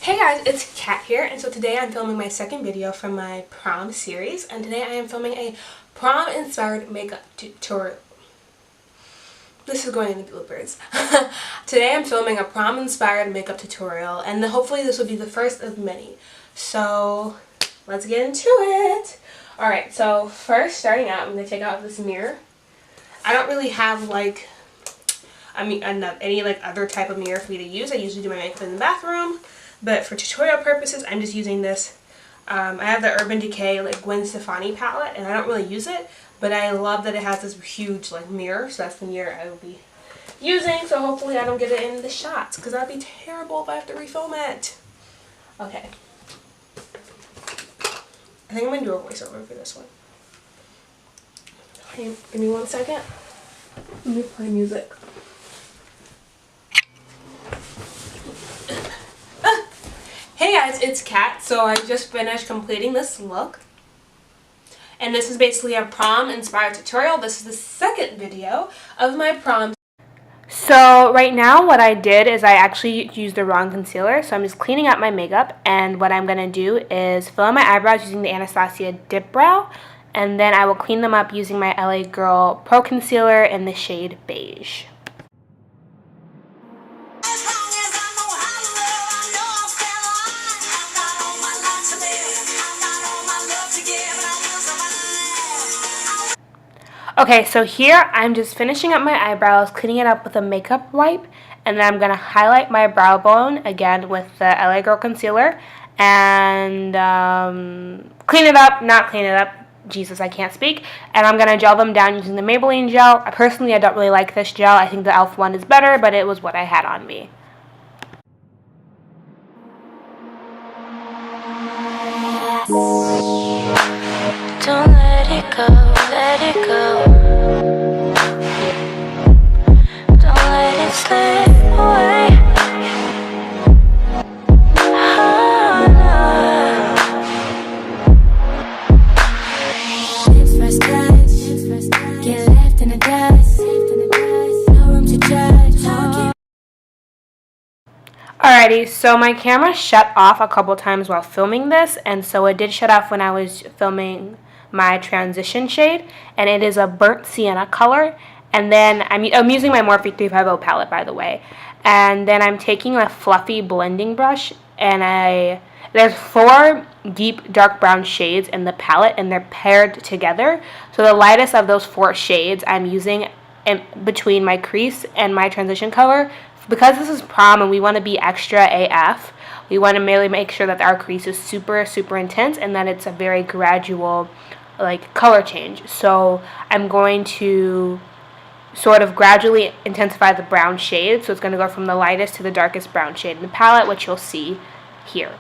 Hey guys, it's Kat here, and so today I'm filming my second video from my prom series, and today I am filming a prom-inspired makeup tutorial. This is going in the bloopers. Today I'm filming a prom-inspired makeup tutorial, and hopefully this will be the first of many. So, let's get into it! Alright, so first, starting out, I'm going to take out this mirror. I don't really have any other type of mirror for me to use. I usually do my makeup in the bathroom. But for tutorial purposes, I'm just using this. I have the Urban Decay Gwen Stefani palette, and I don't really use it, but I love that it has this huge mirror, so that's the mirror I will be using, so hopefully I don't get it in the shots, because that'd be terrible if I have to refilm it. Okay. I think I'm going to do a voiceover for this one. Okay, give me 1 second. Let me play music. Hey guys, it's Kat. So I just finished completing this look. And this is basically a prom inspired tutorial. This is the second video of my prom. So right now what I did is I actually used the wrong concealer. So I'm just cleaning up my makeup, and what I'm going to do is fill in my eyebrows using the Anastasia Dip Brow. And then I will clean them up using my LA Girl Pro Concealer in the shade Beige. Okay, so here I'm just finishing up my eyebrows, cleaning it up with a makeup wipe, and then I'm going to highlight my brow bone again with the LA Girl concealer, and clean it up, not clean it up, Jesus, I can't speak, and I'm going to gel them down using the Maybelline gel. Personally, I don't really like this gel. I think the e.l.f. one is better, but it was what I had on me. Don't let it go, let it go. Don't let it slip away. Oh, no. Lips first touch, get left in the dust. No room to judge. Alrighty, so my camera shut off a couple times while filming this, and so it did shut off when I was filming my transition shade, and it is a burnt sienna color. And then I'm using my Morphe 350 palette, by the way, and then I'm taking a fluffy blending brush, and there's 4 deep dark brown shades in the palette, and they're paired together. So the lightest of those 4 shades I'm using in between my crease and my transition color. Because this is prom and we want to be extra AF, we want to really make sure that our crease is super intense and that it's a very gradual color change. So I'm going to sort of gradually intensify the brown shade. So it's going to go from the lightest to the darkest brown shade in the palette, which you'll see here.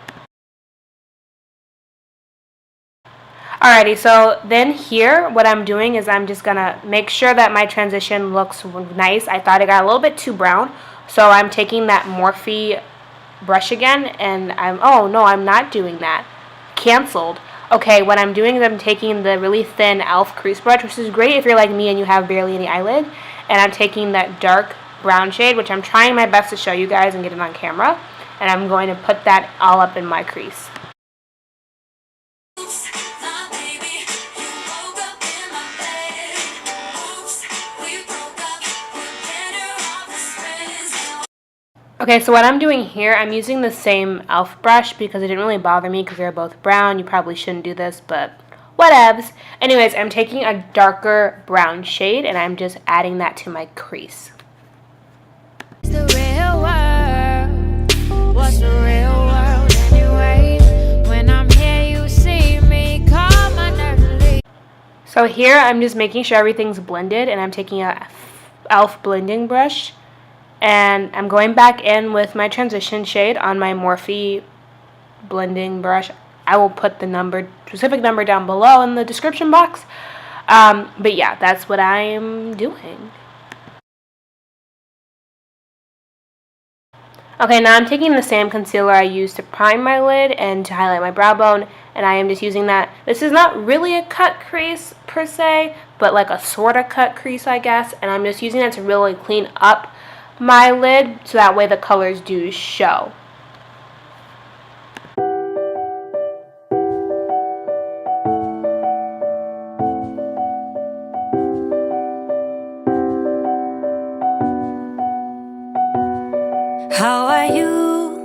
Alrighty, so then here what I'm doing is I'm just going to make sure that my transition looks nice. I thought it got a little bit too brown, so I'm taking that Morphe brush again, and oh no, I'm not doing that. Canceled. Okay, what I'm doing is I'm taking the really thin e.l.f. crease brush, which is great if you're like me and you have barely any eyelid, and I'm taking that dark brown shade, which I'm trying my best to show you guys and get it on camera, and I'm going to put that all up in my crease. Okay, so what I'm doing here, I'm using the same e.l.f. brush because it didn't really bother me because they're both brown. You probably shouldn't do this, but whatevs. Anyways, I'm taking a darker brown shade and I'm just adding that to my crease. The real world. What's the real world anyway? When I'm here, you see me calm and early. So here, I'm just making sure everything's blended, and I'm taking a e.l.f. blending brush. And I'm going back in with my transition shade on my Morphe blending brush. I will put the specific number down below in the description box. But yeah, that's what I am doing. Okay, now I'm taking the same concealer I used to prime my lid and to highlight my brow bone, and I am just using that. This is not really a cut crease per se, but like a sort of cut crease, I guess, and I'm just using that to really clean up my lid so that way the colors do show. How are you?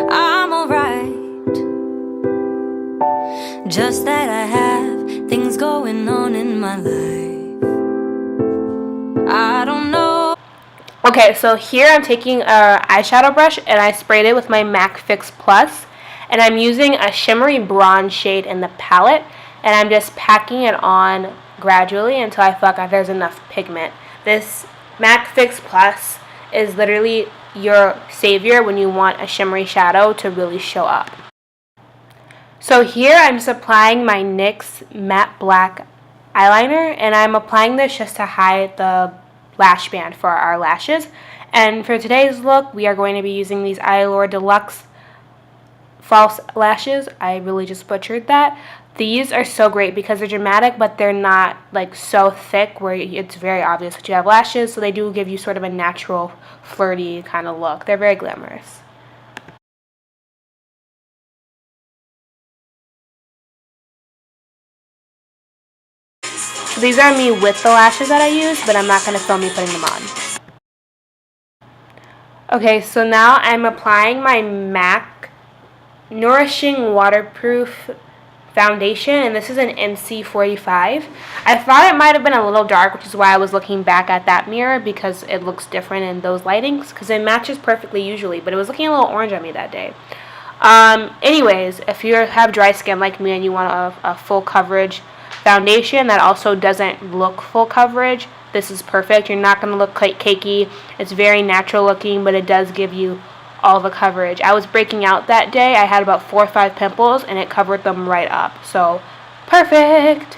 I'm alright. Just that I have things going on in my life. I don't know. Okay, so here I'm taking a eyeshadow brush and I sprayed it with my MAC Fix Plus, and I'm using a shimmery bronze shade in the palette, and I'm just packing it on gradually until I feel like there's enough pigment. This MAC Fix Plus is literally your savior when you want a shimmery shadow to really show up. So here I'm just applying my NYX Matte Black eyeliner, and I'm applying this just to hide the lash band for our lashes. And for today's look, we are going to be using these Allure Deluxe false lashes. I really just butchered that. These are so great because they're dramatic, but they're not like so thick where it's very obvious that you have lashes, so they do give you sort of a natural, flirty kind of look. They're very glamorous. So these are me with the lashes that I use, but I'm not going to film me putting them on. Okay, so now I'm applying my MAC Nourishing Waterproof Foundation, and this is an NC45. I thought it might have been a little dark, which is why I was looking back at that mirror, because it looks different in those lightings, because it matches perfectly usually, but it was looking a little orange on me that day. Anyways, if you have dry skin like me and you want a full coverage foundation that also doesn't look full coverage, this is perfect. You're not going to look quite cakey. It's very natural looking, but it does give you all the coverage. I was breaking out that day. I had about 4 or 5 pimples, and it covered them right up. So, perfect.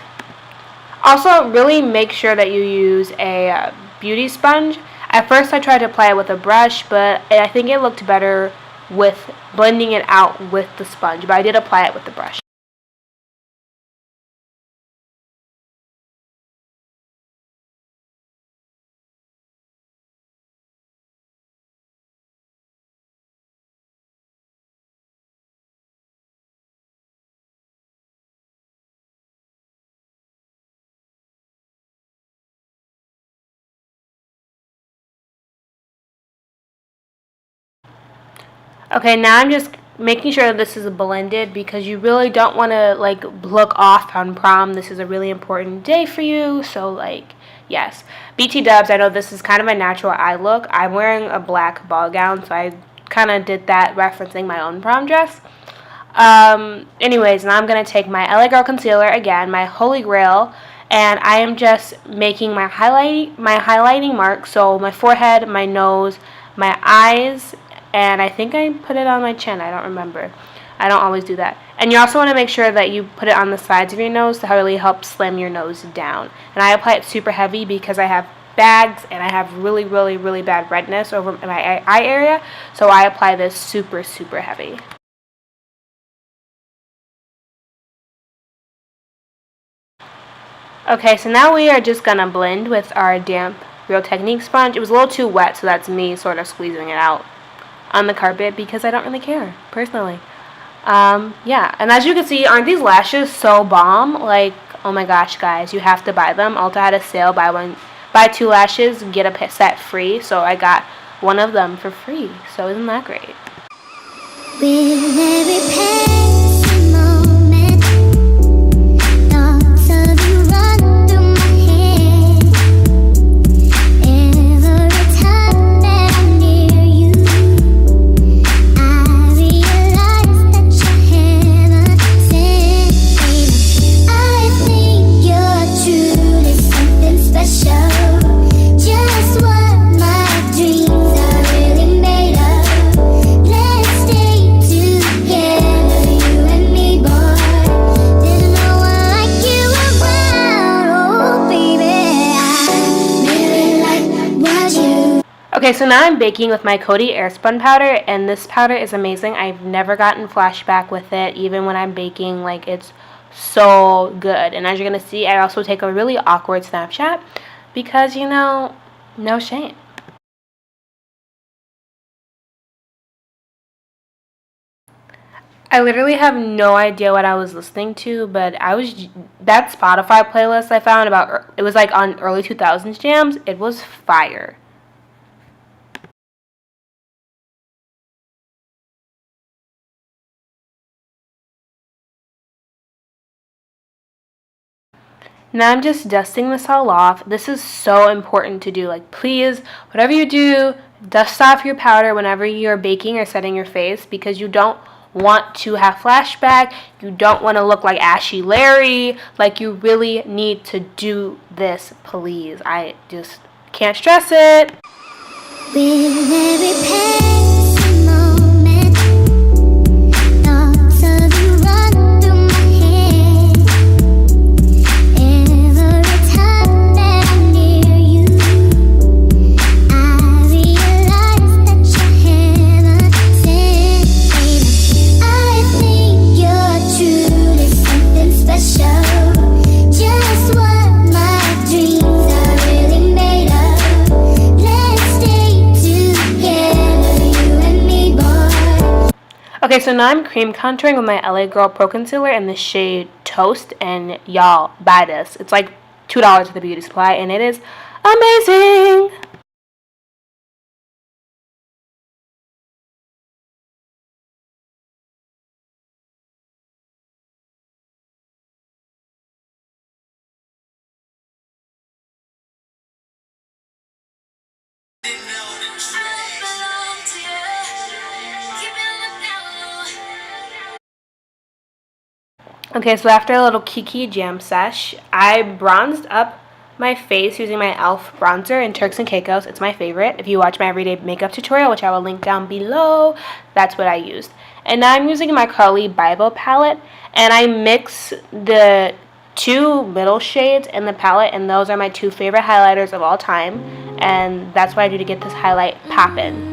Also, really make sure that you use a beauty sponge. At first, I tried to apply it with a brush, but I think it looked better with blending it out with the sponge. But I did apply it with the brush. Okay, now I'm just making sure that this is blended because you really don't want to like look off on prom. This is a really important day for you, so like yes. BT dubs, I know this is kind of a natural eye look. I'm wearing a black ball gown, so I kind of did that referencing my own prom dress. Anyways, now I'm going to take my LA Girl concealer again, my holy grail, and I am just making my highlighting mark, so my forehead, my nose, my eyes, and I think I put it on my chin. I don't remember. I don't always do that. And you also want to make sure that you put it on the sides of your nose to really help slam your nose down. And I apply it super heavy because I have bags and I have really, really, really bad redness over my eye area. So I apply this super, super heavy. Okay, so now we are just going to blend with our damp Real Technique sponge. It was a little too wet, so that's me sort of squeezing it out on the carpet because I don't really care, personally. Yeah, and as you can see, aren't these lashes so bomb? Like, oh my gosh, guys, you have to buy them. Ulta had a sale, buy 2 lashes, get a set free, so I got one of them for free. So isn't that great? With every passing moment, thoughts of you run through my head. Every time that I'm near you, I realize that you're heaven sent. I think you're truly something special. Just what my dreams are really made of. Let's stay together, you and me, boy. There's no one like you around, oh baby. I really like what you. Okay, so now I'm baking with my Coty Airspun powder, and this powder is amazing. I've never gotten flashback with it, even when I'm baking. Like, it's so good. And as you're going to see, I also take a really awkward Snapchat because, you know, no shame. I literally have no idea what I was listening to, but that Spotify playlist I found it was like on early 2000s jams. It was fire. Now I'm just dusting this all off. This is so important to do. Like, please, whatever you do, dust off your powder whenever you're baking or setting your face, because you don't want to have flashback. You don't want to look like Ashy Larry. Like, you really need to do this, please. I just can't stress it. With every passing moment, thoughts of you run through my head. Every time that I'm near you, I realize that you're heaven sent. I think you're truly something special. Just what my dreams are really made of. Let's stay together, you and me, boy. Okay, so now I'm cream contouring with my LA Girl Pro Concealer in the shade Toast, and y'all, buy this. It's like $2 at the beauty supply, and it is amazing. Okay, so after a little Kiki Jam sesh, I bronzed up my face using my e.l.f. bronzer in Turks and Caicos. It's my favorite. If you watch my everyday makeup tutorial, which I will link down below, that's what I used. And now I'm using my Carly Bible palette, and I mix the two middle shades in the palette, and those are my two favorite highlighters of all time, and that's what I do to get this highlight poppin'.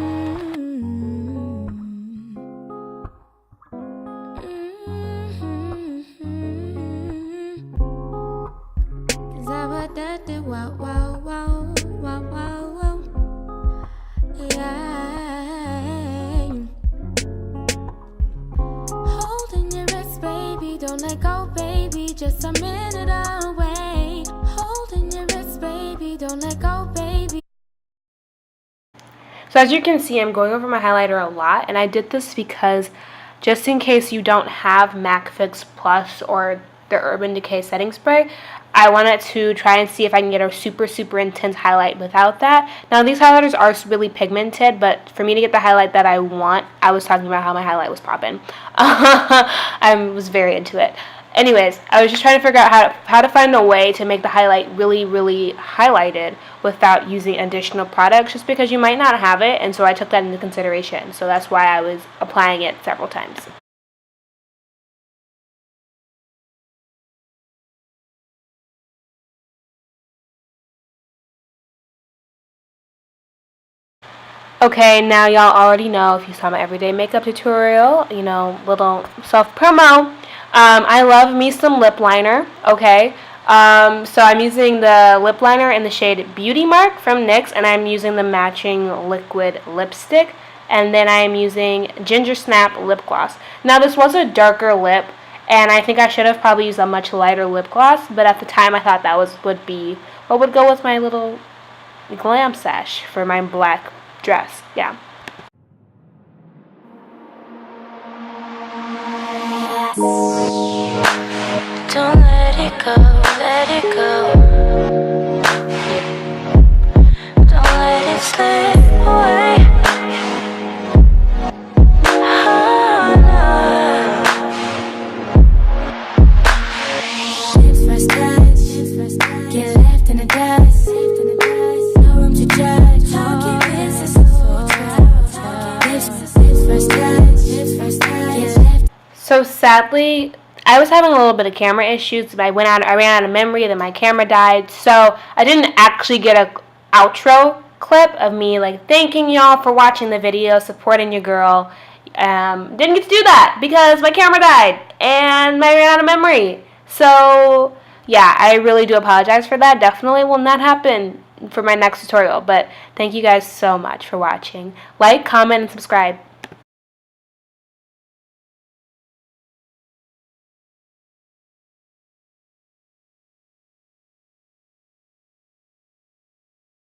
Wow, wow, wow, wow, wow, wow. Yeah. Holding your wrist, baby, don't let go, baby, just a minute away. Holding your wrist, baby, don't let go, baby. So as you can see, I'm going over my highlighter a lot, and I did this because just in case you don't have MAC Fix Plus or the Urban Decay setting spray, I wanted to try and see if I can get a super, super intense highlight without that. Now, these highlighters are really pigmented, but for me to get the highlight that I want, I was talking about how my highlight was popping. I was very into it. Anyways, I was just trying to figure out how to find a way to make the highlight really, really highlighted without using additional products, just because you might not have it, and so I took that into consideration. So that's why I was applying it several times. Okay, now y'all already know, if you saw my everyday makeup tutorial, you know, little self-promo. I love me some lip liner, okay? So I'm using the lip liner in the shade Beauty Mark from NYX, and I'm using the matching liquid lipstick. And then I am using Ginger Snap lip gloss. Now, this was a darker lip, and I think I should have probably used a much lighter lip gloss, but at the time I thought that would be what would go with my little glam sash for my black dress. Yeah. Don't let it go, let it go. Don't let it slip away. Oh, no. Lips first touch, get left in the dust. No room to judge. Talking business, so try. Lips first touch, get left. So sadly, I was having a little bit of camera issues. I ran out of memory, then my camera died. So I didn't actually get a outro clip of me like thanking y'all for watching the video, supporting your girl. Didn't get to do that because my camera died and I ran out of memory. So yeah, I really do apologize for that. Definitely will not happen for my next tutorial. But thank you guys so much for watching. Like, comment, and subscribe.